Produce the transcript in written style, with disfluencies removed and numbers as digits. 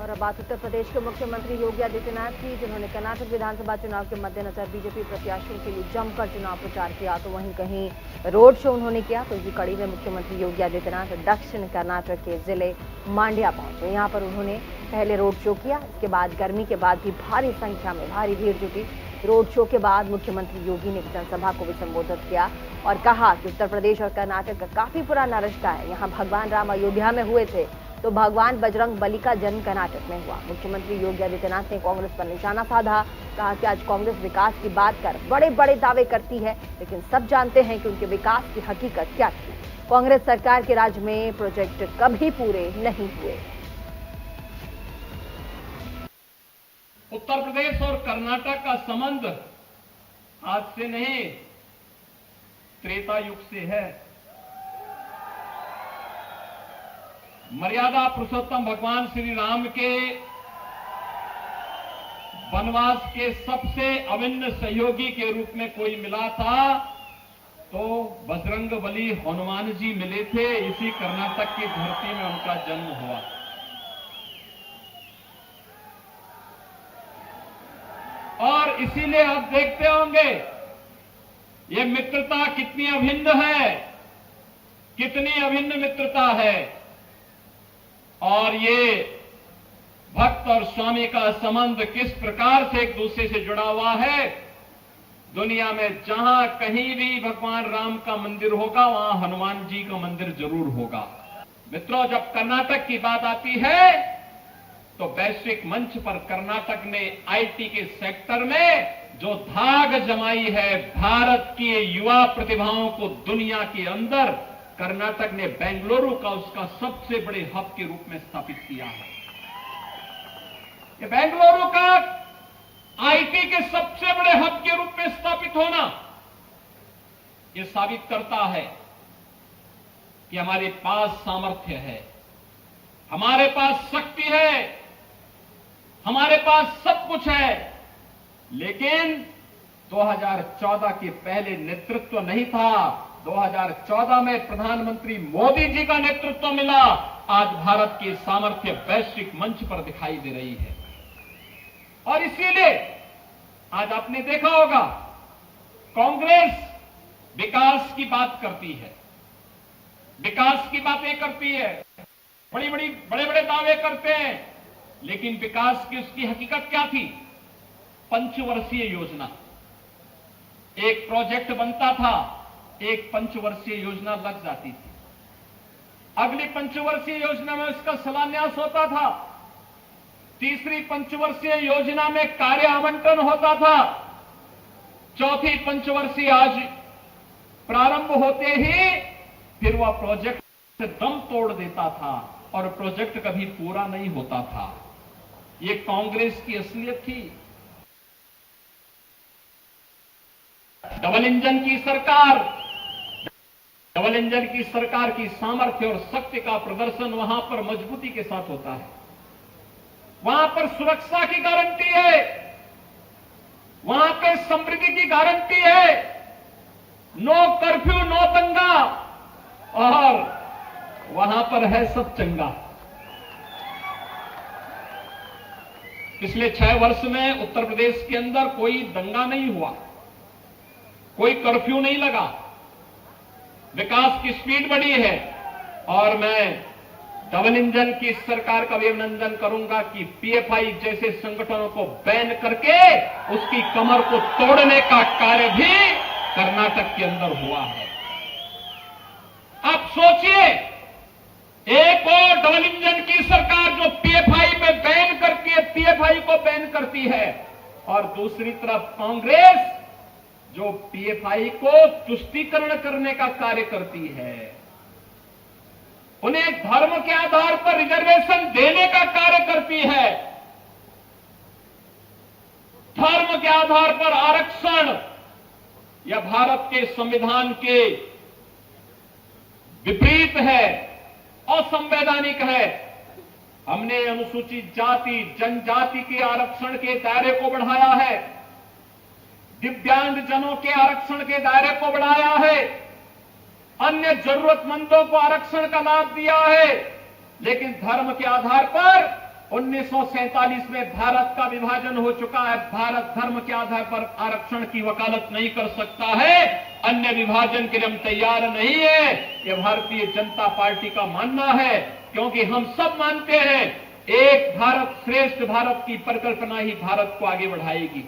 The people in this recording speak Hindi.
और अब बात उत्तर प्रदेश के मुख्यमंत्री योगी आदित्यनाथ की, जिन्होंने कर्नाटक विधानसभा चुनाव के मद्देनजर बीजेपी प्रत्याशियों के लिए जमकर चुनाव प्रचार किया। तो वहीं कहीं रोड शो उन्होंने किया। तो इसी कड़ी में मुख्यमंत्री योगी आदित्यनाथ दक्षिण कर्नाटक के जिले मांड्या पहुंचे। यहाँ पर उन्होंने पहले रोड शो किया, इसके बाद गर्मी के बाद भी भारी संख्या में भारी भीड़ जुटी। रोड शो के बाद मुख्यमंत्री योगी ने जनसभा को भी संबोधित किया और कहा कि उत्तर प्रदेश और कर्नाटक का काफी पुराना रिश्ता है। यहाँ भगवान राम अयोध्या में हुए थे तो भगवान बजरंग बली का जन्म कर्नाटक में हुआ। मुख्यमंत्री योगी आदित्यनाथ ने कांग्रेस पर निशाना साधा। कहा कि आज कांग्रेस विकास की बात कर बड़े बड़े दावे करती है, लेकिन सब जानते हैं कि उनके विकास की हकीकत क्या थी। कांग्रेस सरकार के राज में प्रोजेक्ट कभी पूरे नहीं हुए। उत्तर प्रदेश और कर्नाटक का संबंध आज से नहीं, त्रेता युग से है। मर्यादा पुरुषोत्तम भगवान श्री राम के वनवास के सबसे अभिन्न सहयोगी के रूप में कोई मिला था तो बजरंग बली हनुमान जी मिले थे। इसी कर्नाटक की धरती में उनका जन्म हुआ। और इसीलिए आप देखते होंगे ये मित्रता कितनी अभिन्न है, कितनी अभिन्न मित्रता है। और ये भक्त और स्वामी का संबंध किस प्रकार से एक दूसरे से जुड़ा हुआ है। दुनिया में जहां कहीं भी भगवान राम का मंदिर होगा वहां हनुमान जी का मंदिर जरूर होगा। मित्रों, जब कर्नाटक की बात आती है तो वैश्विक मंच पर कर्नाटक ने आईटी के सेक्टर में जो धाग जमाई है, भारत की युवा प्रतिभाओं को दुनिया के अंदर कर्नाटक ने बेंगलुरु का उसका सबसे बड़े हब के रूप में स्थापित किया है। ये बेंगलुरु का आईटी के सबसे बड़े हब के रूप में स्थापित होना ये साबित करता है कि हमारे पास सामर्थ्य है, हमारे पास शक्ति है, हमारे पास सब कुछ है। लेकिन 2014 के पहले नेतृत्व नहीं था। 2014 में प्रधानमंत्री मोदी जी का नेतृत्व मिला। आज भारत की सामर्थ्य वैश्विक मंच पर दिखाई दे रही है। और इसीलिए आज आपने देखा होगा कांग्रेस विकास की बात करती है, विकास की बातें करती है, बड़े बड़े दावे करते हैं, लेकिन विकास की उसकी हकीकत क्या थी? पंचवर्षीय योजना, एक प्रोजेक्ट बनता था, एक पंचवर्षीय योजना लग जाती थी। अगली पंचवर्षीय योजना में उसका शिलान्यास होता था। तीसरी पंचवर्षीय योजना में कार्य आवंटन होता था। चौथी पंचवर्षीय आज प्रारंभ होते ही फिर वह प्रोजेक्ट से दम तोड़ देता था और प्रोजेक्ट कभी पूरा नहीं होता था। ये कांग्रेस की असलियत थी। डबल इंजन की सरकार की सामर्थ्य और शक्ति का प्रदर्शन वहां पर मजबूती के साथ होता है। वहां पर सुरक्षा की गारंटी है, वहां पर समृद्धि की गारंटी है। नो कर्फ्यू, नो दंगा, और वहां पर है सब चंगा। पिछले 6 वर्ष में उत्तर प्रदेश के अंदर कोई दंगा नहीं हुआ, कोई कर्फ्यू नहीं लगा, विकास की स्पीड बढ़ी है। और मैं डबल इंजन की सरकार का भी अभिनंदन करूंगा कि पीएफआई जैसे संगठनों को बैन करके उसकी कमर को तोड़ने का कार्य भी कर्नाटक के अंदर हुआ है। आप सोचिए, एक और डबल इंजन की सरकार जो पीएफआई में बैन करती है, पीएफआई को बैन करती है, और दूसरी तरफ कांग्रेस जो पीएफआई को तुष्टीकरण करने का कार्य करती है, उन्हें धर्म के आधार पर रिजर्वेशन देने का कार्य करती है। धर्म के आधार पर आरक्षण यह भारत के संविधान के विपरीत है, असंवैधानिक है। हमने अनुसूचित जाति जनजाति के आरक्षण के दायरे को बढ़ाया है, दिव्यांग जनों के आरक्षण के दायरे को बढ़ाया है, अन्य जरूरतमंदों को आरक्षण का लाभ दिया है। लेकिन धर्म के आधार पर 1947 में भारत का विभाजन हो चुका है। भारत धर्म के आधार पर आरक्षण की वकालत नहीं कर सकता है। अन्य विभाजन के लिए हम तैयार नहीं है, ये भारतीय जनता पार्टी का मानना है, क्योंकि हम सब मानते हैं एक भारत श्रेष्ठ भारत की परिकल्पना ही भारत को आगे बढ़ाएगी।